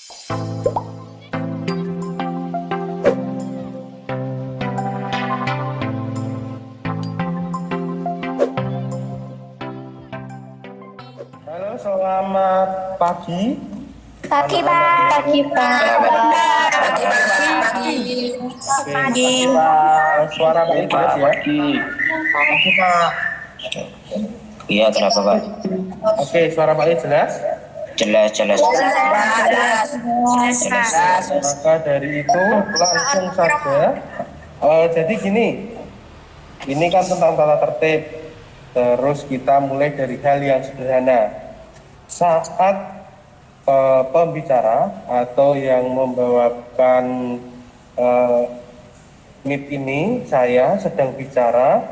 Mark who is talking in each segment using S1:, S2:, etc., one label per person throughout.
S1: Halo, selamat pagi.
S2: Pagi, Pak.
S3: Pagi, Pak.
S1: Oke, kita suara Pak jelas ya. Oke, Pak.
S4: Iya, kenapa Pak?
S1: Oke, suara Pak jelas.
S4: Jelas.
S1: Maka dari itu langsung saja. Jadi gini, ini kan tentang tata tertib. Terus kita mulai dari hal yang sederhana. Saat pembicara atau yang membawakan meet ini, saya sedang bicara,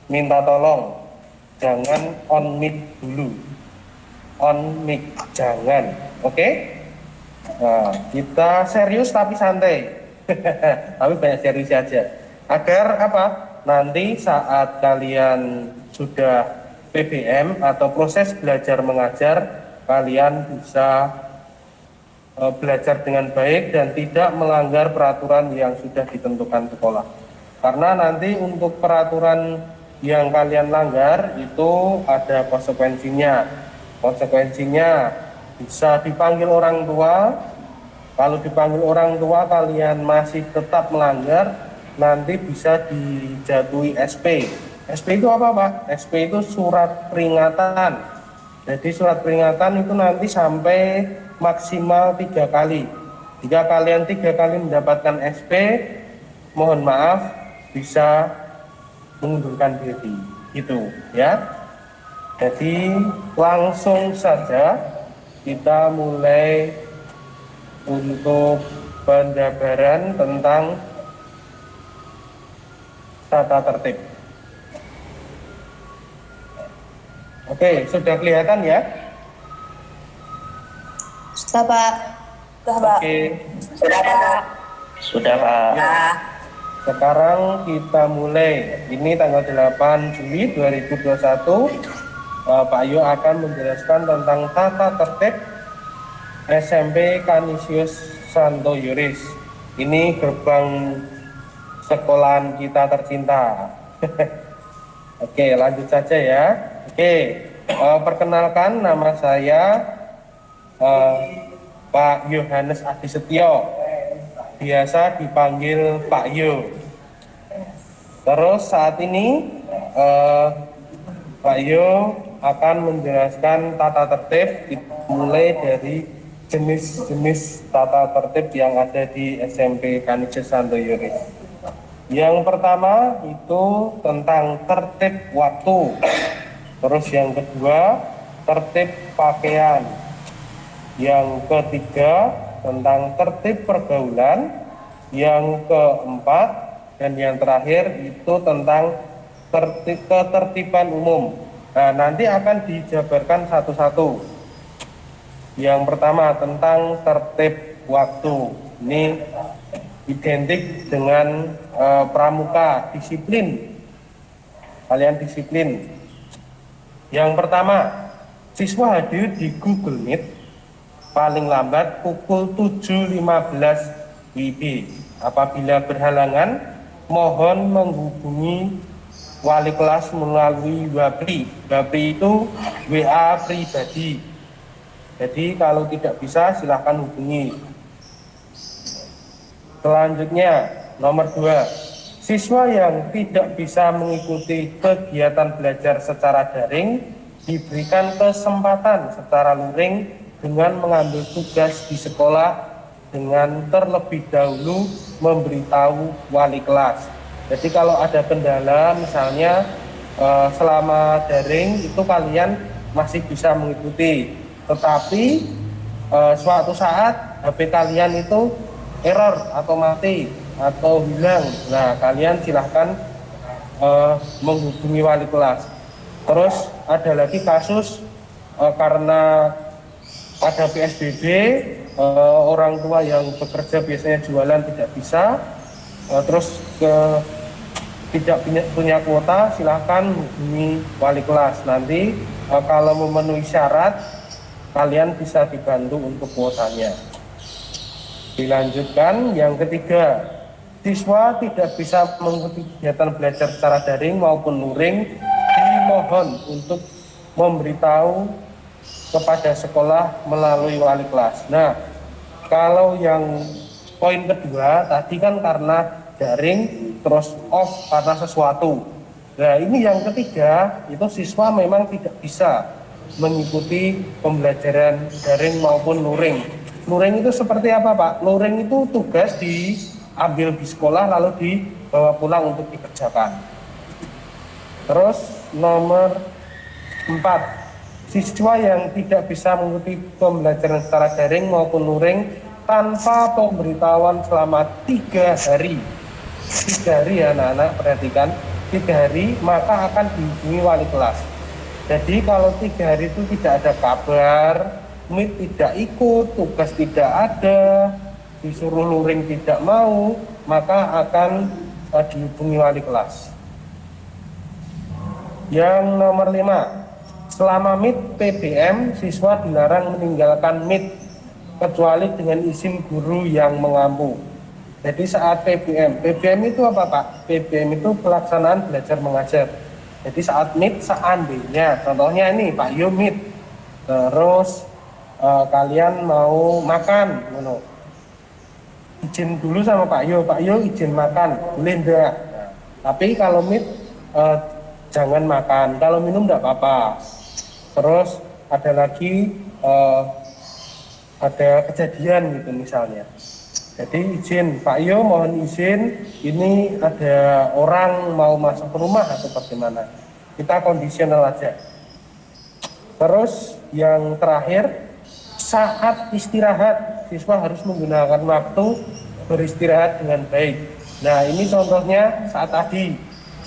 S1: minta tolong jangan on mic dulu, on mic jangan, oke? Nah, kita serius tapi santai, tapi banyak serius aja, agar apa? Nanti saat kalian sudah PBM atau proses belajar mengajar, kalian bisa belajar dengan baik dan tidak melanggar peraturan yang sudah ditentukan sekolah. Karena nanti untuk peraturan yang kalian langgar itu ada konsekuensinya. Konsekuensinya bisa dipanggil orang tua. Kalau dipanggil orang tua kalian masih tetap melanggar, nanti bisa dijatuhi SP. SP itu apa, Pak? SP itu surat peringatan. Jadi surat peringatan itu nanti sampai maksimal 3 kali. Jika kalian 3 kali mendapatkan SP, mohon maaf bisa mengundurkan diri, gitu ya. Jadi langsung saja kita mulai untuk penjabaran tentang tata tertib. Oke, sudah kelihatan ya?
S3: Sudah, Pak.
S1: Oke.
S4: Sudah Pak.
S1: Ya. Sekarang kita mulai. Ini tanggal 8 Juli 2021. Pak Yo akan menjelaskan tentang tata tertib SMP Canisius Santo Yuris. Ini gerbang sekolahan kita tercinta. Oke, lanjut saja ya. Oke, perkenalkan nama saya Pak Yohanes Adi Setio, biasa dipanggil Pak Yo. Terus saat ini Pak Yo akan menjelaskan tata tertib mulai dari jenis-jenis tata tertib yang ada di SMP Canisius Santo Yuris. Yang pertama itu tentang tertib waktu. Terus yang kedua tertib pakaian. Yang ketiga tentang tertib pergaulan. Yang keempat dan yang terakhir itu tentang ketertiban umum. Nah, nanti akan dijabarkan satu-satu. Yang pertama tentang tertib waktu. Ini identik dengan pramuka, disiplin. Kalian disiplin. Yang pertama, siswa hadir di Google Meet paling lambat pukul 7.15 WIB. Apabila berhalangan, mohon menghubungi wali kelas melalui WAPRI. WAPRI itu WA pribadi. Jadi kalau tidak bisa silahkan hubungi. Selanjutnya, nomor 2. Siswa yang tidak bisa mengikuti kegiatan belajar secara daring diberikan kesempatan secara luring dengan mengambil tugas di sekolah dengan terlebih dahulu memberitahu wali kelas. Jadi kalau ada kendala misalnya selama daring itu kalian masih bisa mengikuti, tetapi suatu saat HP kalian itu error atau mati atau hilang, nah kalian silahkan menghubungi wali kelas. Terus ada lagi kasus karena ada PSBB, orang tua yang bekerja biasanya jualan tidak bisa, terus tidak punya kuota, silahkan hubungi wali kelas. Nanti kalau memenuhi syarat kalian bisa dibantu untuk kuotanya. Dilanjutkan yang ketiga, siswa tidak bisa mengikuti kegiatan belajar secara daring maupun luring, dimohon untuk memberitahu kepada sekolah melalui wali kelas. Nah, kalau yang poin kedua tadi kan karena daring terus off karena sesuatu. Nah, ini yang ketiga itu siswa memang tidak bisa mengikuti pembelajaran daring maupun luring. Luring itu seperti apa, Pak? Luring itu tugas diambil di sekolah lalu dibawa pulang untuk dikerjakan. Terus nomor 4, siswa yang tidak bisa mengikuti pembelajaran secara daring maupun luring tanpa pemberitahuan selama 3 hari. 3 hari ya anak-anak, perhatikan, 3 hari maka akan dihubungi wali kelas. Jadi kalau 3 hari itu tidak ada kabar, MIT tidak ikut, tugas tidak ada, disuruh luring tidak mau, maka akan dihubungi wali kelas. Yang nomor 5, selama MIT PBM, siswa dilarang meninggalkan MIT kecuali dengan izin guru yang mengampu. Jadi saat PBM itu apa, Pak? PBM itu pelaksanaan belajar mengajar. Jadi saat MIT seandainya, contohnya ini Pak Yo MIT, terus kalian mau makan, izin dulu sama Pak Yo izin makan, boleh enggak? Nah, tapi kalau MIT jangan makan, kalau minum enggak apa-apa. Terus ada lagi ada kejadian gitu misalnya. Jadi izin, Pak Yo mohon izin, ini ada orang mau masuk ke rumah atau bagaimana. Kita kondisional aja. Terus yang terakhir, saat istirahat, siswa harus menggunakan waktu beristirahat dengan baik. Nah ini contohnya saat tadi,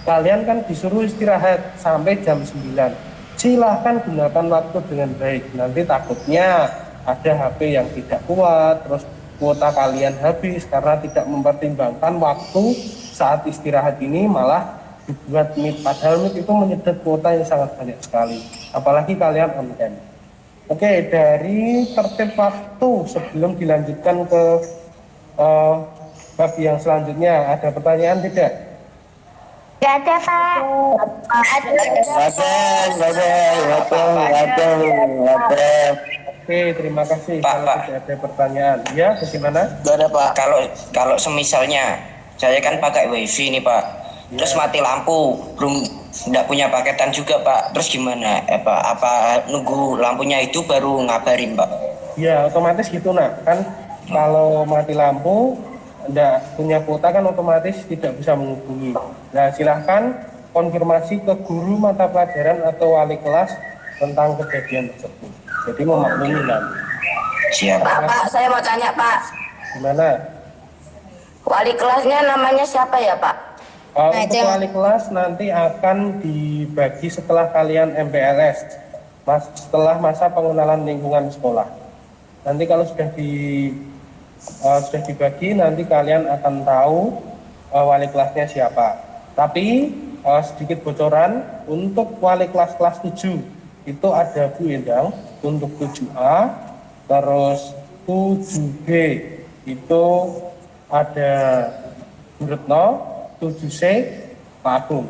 S1: kalian kan disuruh istirahat sampai jam 9. Silahkan gunakan waktu dengan baik. Nanti takutnya ada HP yang tidak kuat, terus kuota kalian habis karena tidak mempertimbangkan waktu saat istirahat ini, malah dibuat MIT. Padahal MIT itu menyedot kuota yang sangat banyak sekali, apalagi kalian online. Oke, dari tertib waktu sebelum dilanjutkan ke bab yang selanjutnya, ada pertanyaan tidak?
S2: Gak ada, Pak.
S1: Oke, terima kasih.
S4: Pak,
S1: Kalau
S4: Pak.
S1: tidak ada pertanyaan, ya bagaimana?
S4: Gak ada Pak. Kalau semisalnya saya kan pakai wifi nih Pak, terus mati lampu, belum tidak punya paketan juga Pak. Terus gimana? Pak, apa nunggu lampunya itu baru ngabarin Pak?
S1: Ya otomatis gitu nak, kan kalau mati lampu tidak punya kuota kan otomatis tidak bisa menghubungi. Nah silahkan konfirmasi ke guru mata pelajaran atau wali kelas tentang kejadian tersebut. Jadi memaklumi nanti.
S4: Siap.
S5: Pak, saya mau tanya Pak,
S1: Gimana?
S5: wali kelasnya namanya siapa ya Pak?
S1: Untuk wali kelas nanti akan dibagi setelah kalian MPLS, setelah masa pengenalan lingkungan sekolah. Nanti kalau sudah dibagi, nanti kalian akan tahu wali kelasnya siapa. Tapi sedikit bocoran, untuk wali kelas 7 itu ada Bu Endang, untuk 7A, terus 7B itu ada Bu Retno, 7C Pak Agung.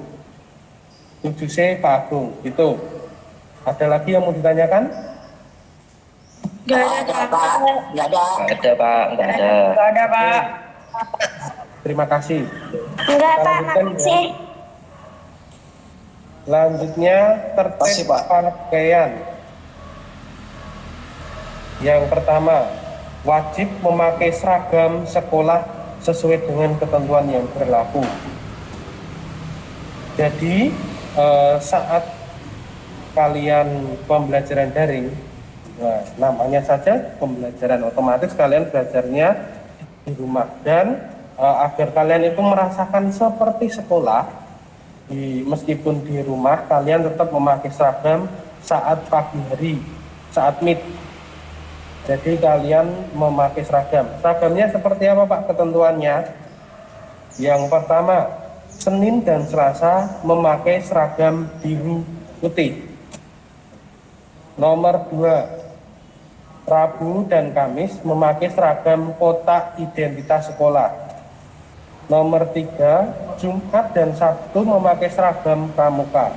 S1: 7C Pak Agung, itu. Ada lagi yang mau ditanyakan?
S5: Gak ada Pak. Gak ada.
S4: Nggak ada Pak, nggak ada.
S5: Gak ada Pak.
S1: Terima kasih.
S2: Enggak, Pak.
S1: Lanjutkan,
S2: Makasih.
S1: Selanjutnya tertib pakaian. Yang pertama, wajib memakai seragam sekolah sesuai dengan ketentuan yang berlaku. Jadi saat kalian pembelajaran daring, nah, namanya saja pembelajaran, otomatis kalian belajarnya di rumah, dan agar kalian itu merasakan seperti sekolah, meskipun di rumah kalian tetap memakai seragam saat pagi hari, saat MIT. Jadi kalian memakai seragam. Seragamnya seperti apa Pak ketentuannya? Yang pertama, Senin dan Selasa memakai seragam biru putih. Nomor 2, Rabu dan Kamis memakai seragam kotak identitas sekolah. Nomor 3, Jumat dan Sabtu memakai seragam pramuka.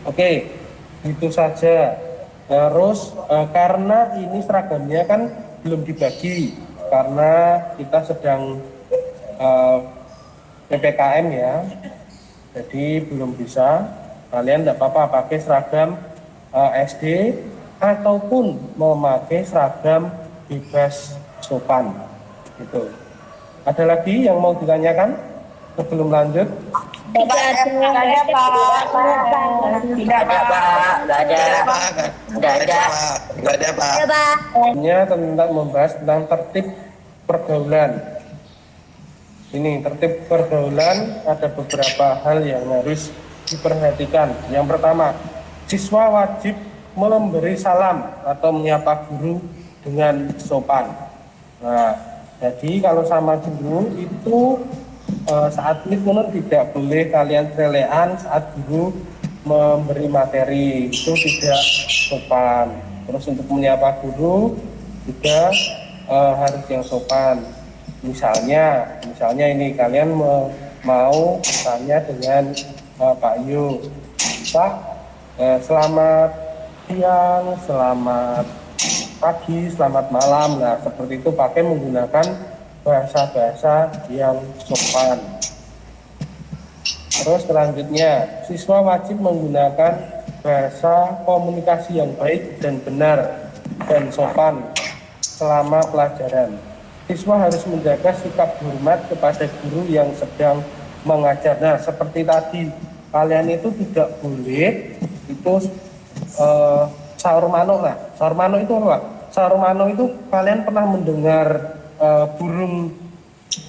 S1: Oke, itu saja. Terus karena ini seragamnya kan belum dibagi karena kita sedang PPKM ya, jadi belum bisa. Kalian tidak apa-apa pakai seragam SD ataupun memakai seragam bebas sopan gitu. Ada lagi yang mau ditanyakan sebelum lanjut?
S5: Tidak ada, Pak. Tidak ada, Pak. Tidak ada. Tidak ada.
S4: Nggak ada, Pak.
S2: Ya, Pak.
S1: Ini tentang membahas tentang tertib pergaulan. Ini tertib pergaulan ada beberapa hal yang harus diperhatikan. Yang pertama, siswa wajib memberi salam atau menyapa guru dengan sopan. Nah, jadi kalau sama guru itu saat itu tidak boleh kalian trelean saat guru memberi materi, itu tidak sopan. Terus untuk menyapa guru juga harus yang sopan. Misalnya ini kalian mau tanya dengan Pak Yu, Pak, selamat siang, selamat pagi, selamat malam. Nah, seperti itu pakai menggunakan bahasa-bahasa yang sopan. Terus selanjutnya, siswa wajib menggunakan bahasa komunikasi yang baik dan benar dan sopan selama pelajaran. Siswa harus menjaga sikap hormat kepada guru yang sedang mengajar. Nah, seperti tadi, kalian itu tidak boleh itu sahur manuk. Nah, sahur manuk itu apa? Sahur manuk itu kalian pernah mendengar burung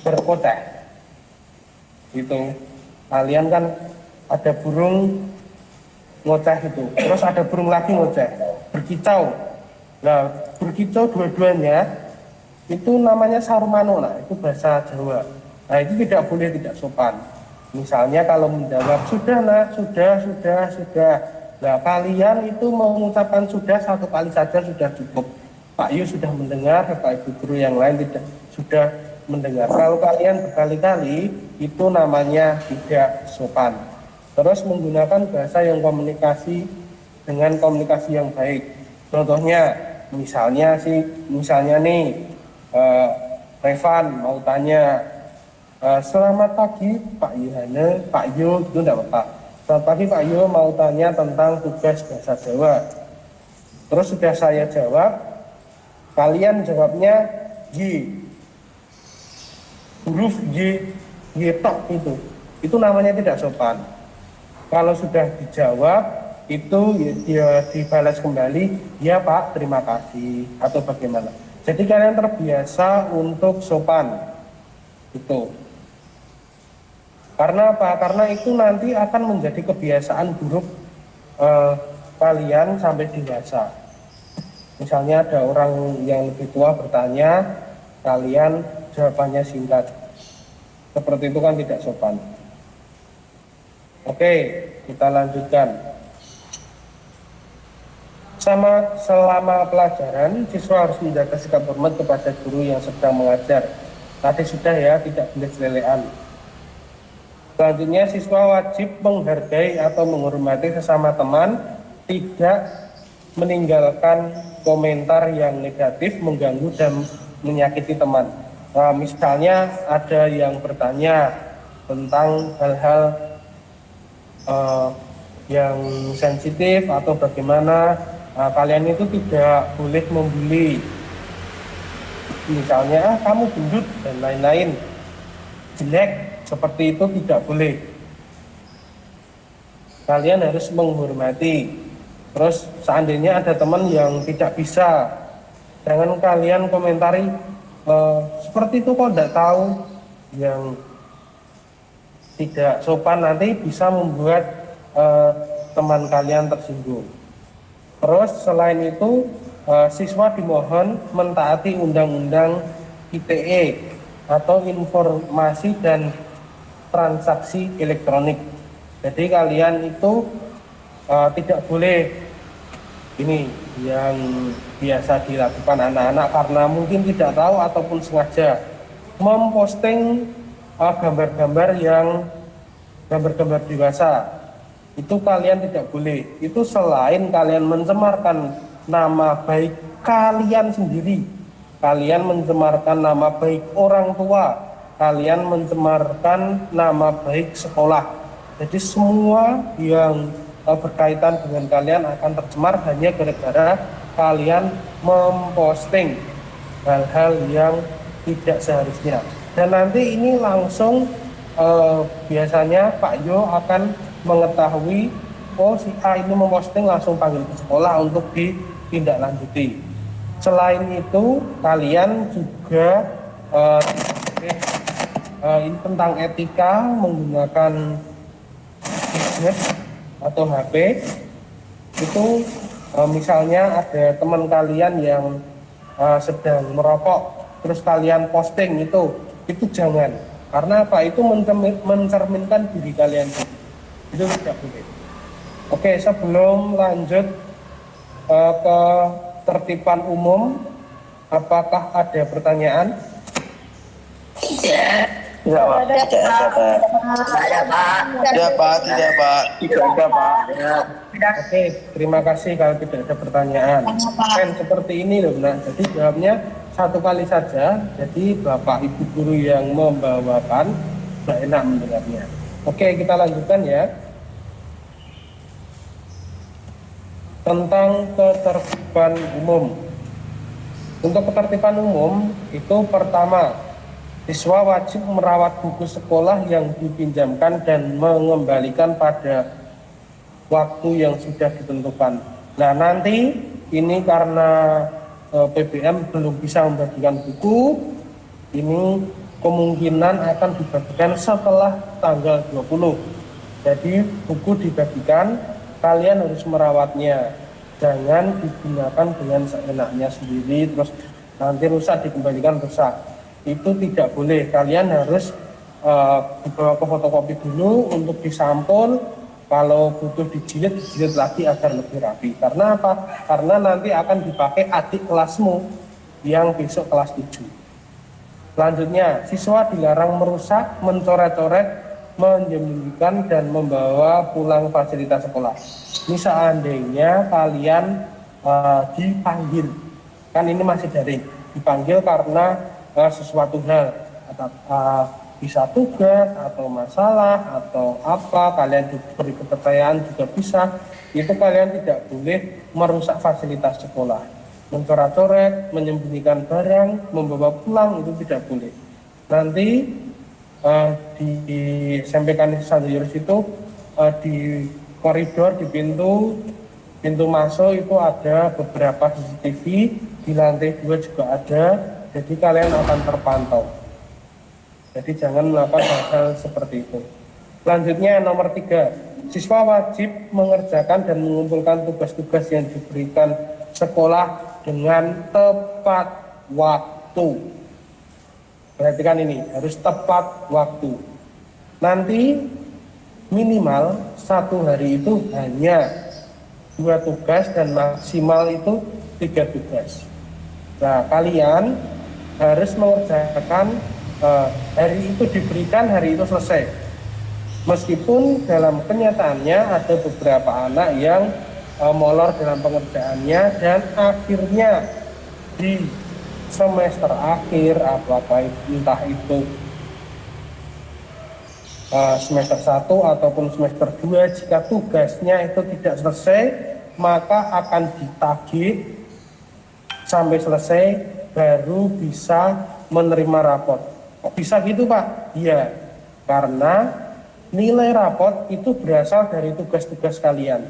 S1: berkocek gitu. Kalian kan ada burung ngoceh itu, terus ada burung lagi ngoceh, berkicau. Nah, berkicau dua-duanya itu namanya sahur manuk. Nah, itu bahasa Jawa. Nah, itu tidak boleh, tidak sopan. Misalnya kalau menjawab sudah nak, sudah. Nah, kalian itu mengucapkan sudah satu kali saja sudah cukup. Pak Yu sudah mendengar, Pak Ibu guru yang lain tidak sudah mendengar. Kalau kalian berkali-kali itu namanya tidak sopan. Terus menggunakan bahasa yang komunikasi dengan komunikasi yang baik. Contohnya, misalnya nih Revan mau tanya, selamat pagi Pak Yohana, Pak Yu, itu tidak apa-apa. Selamat pagi Pak Yu, mau tanya tentang tugas bahasa Jawa. Terus sudah saya jawab, kalian jawabnya Y, huruf Y tok itu namanya tidak sopan. Kalau sudah dijawab itu ya dibalas kembali, ya Pak terima kasih atau bagaimana. Jadi kalian terbiasa untuk sopan itu. Karena apa? Karena itu nanti akan menjadi kebiasaan buruk kalian sampai dewasa. Misalnya ada orang yang lebih tua bertanya, kalian jawabannya singkat. Seperti itu kan tidak sopan. Oke, kita lanjutkan. Selama pelajaran, siswa harus menjaga sikap hormat kepada guru yang sedang mengajar. Tadi sudah ya, tidak boleh selelean. Selanjutnya, siswa wajib menghargai atau menghormati sesama teman, tidak meninggalkan komentar yang negatif, mengganggu dan menyakiti teman. Nah, misalnya ada yang bertanya tentang hal-hal yang sensitif atau bagaimana, kalian itu tidak boleh membuli. Misalnya, kamu gendut dan lain-lain, jelek, seperti itu tidak boleh. Kalian harus menghormati. Terus seandainya ada teman yang tidak bisa, jangan kalian komentari seperti itu kok tidak tahu, yang tidak sopan nanti bisa membuat teman kalian tersinggung. Terus selain itu siswa dimohon mentaati undang-undang ITE atau informasi dan transaksi elektronik. Jadi kalian itu tidak boleh Ini yang biasa dilakukan anak-anak karena mungkin tidak tahu ataupun sengaja memposting gambar-gambar yang gambar-gambar dewasa. Itu kalian tidak boleh. Itu selain kalian mencemarkan nama baik kalian sendiri, kalian mencemarkan nama baik orang tua, kalian mencemarkan nama baik sekolah. Jadi semua yang berkaitan dengan kalian akan tercemar hanya gara-gara kalian memposting hal-hal yang tidak seharusnya. Dan nanti ini langsung biasanya Pak Yo akan mengetahui, oh si A ini memposting, langsung panggil ke sekolah untuk ditindaklanjuti. Selain itu kalian juga ini tentang etika menggunakan gadget atau HP. Itu misalnya ada teman kalian yang sedang merokok terus kalian posting, itu jangan, karena apa, itu mencerminkan diri kalian, itu tidak boleh. Oke, sebelum lanjut ke tertiban umum, apakah ada pertanyaan?
S5: Tidak.
S4: Tidak, Pak. Tidak ada, Pak.
S5: Ada, Pak.
S6: Tidak, Pak. Tidak, Pak.
S4: Tidak ada, Pak.
S1: Oke, terima kasih kalau tidak ada pertanyaan. Kan seperti ini loh, nah. Jadi jawabnya satu kali saja. Jadi Bapak Ibu guru yang membawakan tidak enak mendengarnya. Oke, kita lanjutkan ya. Tentang ketertiban umum. Untuk ketertiban umum itu pertama, siswa wajib merawat buku sekolah yang dipinjamkan dan mengembalikan pada waktu yang sudah ditentukan. Nah, nanti ini karena PBM belum bisa membagikan buku, ini kemungkinan akan dibagikan setelah tanggal 20. Jadi buku dibagikan, kalian harus merawatnya. Jangan digunakan dengan seenaknya sendiri, terus nanti rusak dikembalikan rusak. Itu tidak boleh. Kalian harus dibawa ke fotokopi dulu untuk disampul. Kalau butuh dijilid lagi agar lebih rapi. Karena apa? Karena nanti akan dipakai adik kelasmu yang besok kelas 7. Selanjutnya, siswa dilarang merusak, mencoret-coret, menyembunyikan dan membawa pulang fasilitas sekolah. Ini seandainya kalian dipanggil, kan ini masih daring, dipanggil karena sesuatu hal, bisa tugas atau masalah atau apa, kalian diberi kepercayaan juga bisa, itu kalian tidak boleh merusak fasilitas sekolah, mencoret-coret, menyembunyikan barang, membawa pulang, itu tidak boleh. Nanti di SMP Kanis Sanjurus itu di koridor, di pintu masuk itu ada beberapa CCTV, di lantai 2 juga ada. Jadi kalian akan terpantau. Jadi jangan melakukan hal-hal seperti itu. Selanjutnya nomor 3, siswa wajib mengerjakan dan mengumpulkan tugas-tugas yang diberikan sekolah dengan tepat waktu. Perhatikan ini, harus tepat waktu. Nanti minimal 1 hari itu hanya 2 tugas dan maksimal itu 3 tugas. Nah, kalian harus mengerjakan hari itu diberikan, hari itu selesai. Meskipun dalam kenyataannya ada beberapa anak yang molor dalam pengerjaannya dan akhirnya di semester akhir, apakah entah itu semester 1 ataupun semester 2, jika tugasnya itu tidak selesai, maka akan ditagih sampai selesai baru bisa menerima rapot. Kok bisa gitu, Pak? Iya, karena nilai rapot itu berasal dari tugas-tugas kalian.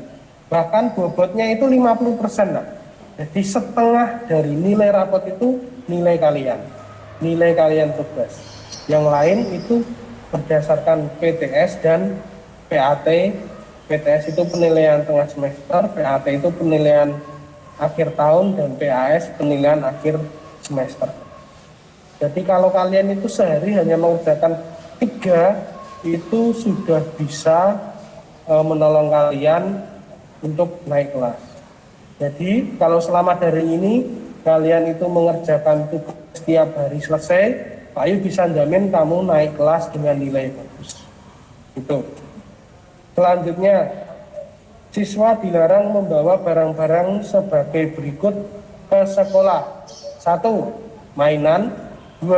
S1: Bahkan bobotnya itu 50%, nah. Jadi setengah dari nilai rapot itu nilai kalian tugas. Yang lain itu berdasarkan PTS dan PAT. PTS itu penilaian tengah semester, PAT itu penilaian akhir tahun, dan PAS penilaian akhir semester. Jadi kalau kalian itu sehari hanya mengerjakan 3, itu sudah bisa menolong kalian untuk naik kelas. Jadi kalau selama daring ini kalian itu mengerjakan tugas setiap hari selesai, Pak Ayu bisa jamin kamu naik kelas dengan nilai bagus. Itu. Selanjutnya, siswa dilarang membawa barang-barang sebagai berikut ke sekolah. 1. Mainan. 2.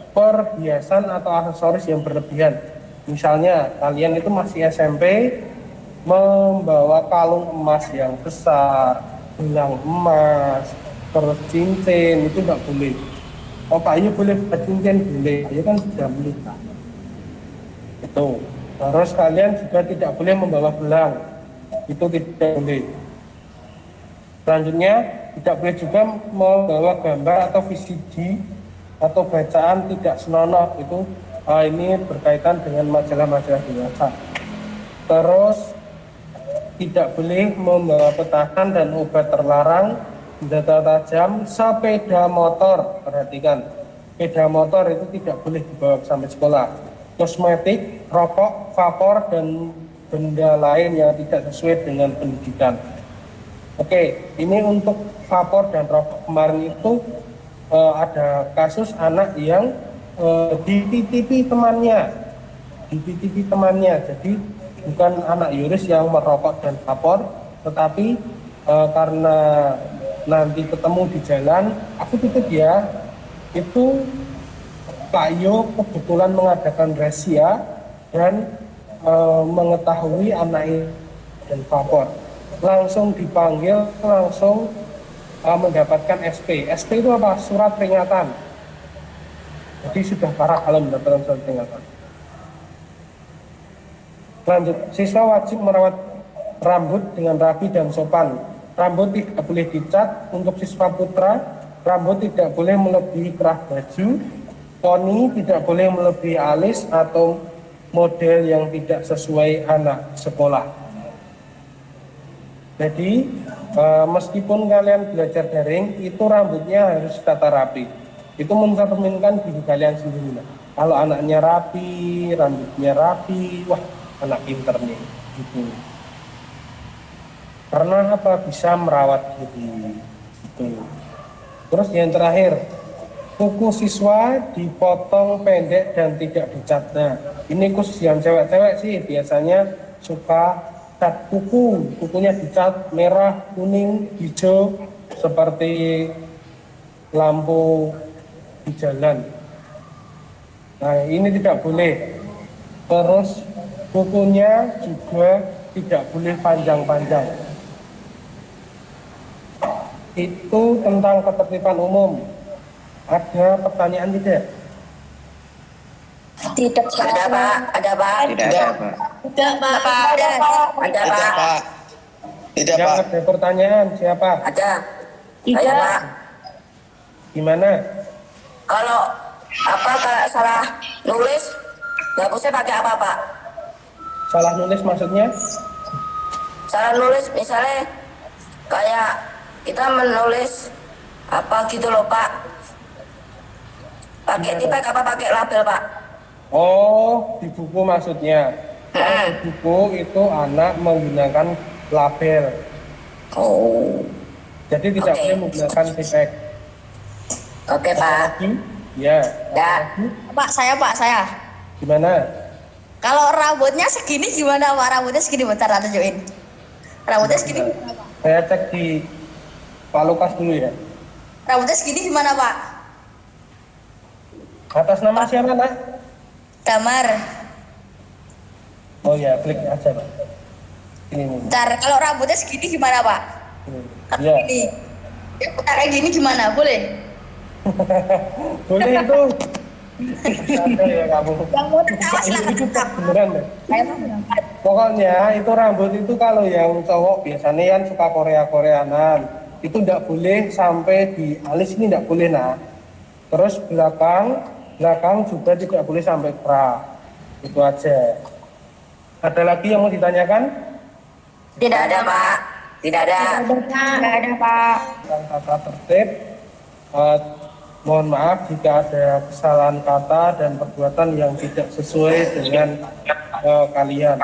S1: Perhiasan atau aksesoris yang berlebihan. Misalnya kalian itu masih SMP, membawa kalung emas yang besar, gelang emas, terus cincin, itu nggak boleh. Oh Pak Ayu boleh buat cincin, boleh, Ayu kan sudah menikah. Itu. Terus kalian juga tidak boleh membawa gelang, itu tidak boleh. Selanjutnya tidak boleh juga membawa gambar atau VCD atau bacaan tidak senonoh, itu ini berkaitan dengan majalah-majalah dewasa. Terus tidak boleh membawa petasan dan obat terlarang, senjata tajam, sepeda motor. Perhatikan, sepeda motor itu tidak boleh dibawa sampai sekolah. Kosmetik, rokok, vapor, dan benda lain yang tidak sesuai dengan pendidikan. Oke, ini untuk vapor dan rokok. Kemarin itu ada kasus anak yang dititipi temannya, jadi bukan anak Yuris yang merokok dan vapor, tetapi karena nanti ketemu di jalan, aku titip ya, itu Pak Yo kebetulan mengadakan rahasia dan mengetahui anak ini dan vapor, langsung dipanggil, langsung mendapatkan SP. SP itu apa? Surat peringatan. Jadi sudah parah kalau mendapatkan surat peringatan. Lanjut, siswa wajib merawat rambut dengan rapi dan sopan. Rambut tidak boleh dicat. Untuk siswa putra, rambut tidak boleh melebihi kerah baju. Poni tidak boleh melebihi alis atau model yang tidak sesuai anak sekolah. Jadi meskipun kalian belajar daring, itu rambutnya harus tata rapi. Itu mencerminkan diri kalian sendiri. Kalau anaknya rapi, rambutnya rapi, wah anak pinter nih, gitu. Karena apa? Bisa merawat diri, gitu. Terus yang terakhir, kuku siswa dipotong pendek dan tidak dicat. Nah, ini khusus yang cewek-cewek sih biasanya suka cat kukunya dicat merah, kuning, hijau seperti lampu di jalan. Nah, ini tidak boleh. Terus kukunya juga tidak boleh panjang-panjang. Itu tentang ketertiban umum. Ada pertanyaan tidak?
S3: Tidak,
S5: Ada Pak, ada Pak.
S4: Tidak ada, Pak.
S3: Tidak, Pak.
S5: Ada Pak.
S6: Tidak,
S1: Yang
S6: Pak.
S1: ada pertanyaan siapa?
S5: Ada.
S2: Tidak.
S5: Saya Pak.
S1: Gimana?
S5: Kalau salah nulis, bagusnya pakai apa Pak?
S1: Salah nulis maksudnya?
S5: Salah nulis misalnya kayak kita menulis apa gitu loh Pak. Pakai tipek apa pakai label Pak?
S1: Oh, di buku maksudnya. Kalau di buku itu anak menggunakan label.
S5: Oh.
S1: Jadi tidak
S5: Oke.
S1: boleh menggunakan tipek.
S5: Oke Pak.
S1: Ya.
S5: Ya.
S3: Pak, saya.
S1: Gimana?
S3: Kalau rambutnya segini gimana, Pak? Rambutnya segini, bentar, tak tunjukin. Rambutnya segini gimana, Pak?
S1: Saya cek di Pak Lukas dulu ya.
S3: Rambutnya segini gimana, Pak?
S1: Atas nama siapa, Nak?
S3: Damar.
S1: Oh ya, klik aja, Pak. Ini nih.
S3: Bentar, kalau rambutnya segini gimana, Pak?
S1: Ini.
S3: Kalau
S1: Ya.
S3: Gini. Bentar, kayak gini gimana? Boleh?
S1: Boleh itu. Ada ya kamu.
S3: Yang mau ketawa silakan
S1: Itu
S3: tetap.
S1: beneran deh.
S3: Saya mau berangkat.
S1: Pokoknya itu rambut itu kalau yang cowok biasanya kan suka Koreanan. Itu tidak boleh sampai di alis ini, tidak boleh, nah. Terus belakang juga tidak boleh sampai kerah. Itu aja. Ada lagi yang mau ditanyakan?
S5: Tidak ada Pak. Tidak ada.
S2: Tidak ada, Pak.
S1: Tentang tata tertib, mohon maaf jika ada kesalahan kata dan perbuatan yang tidak sesuai dengan kalian.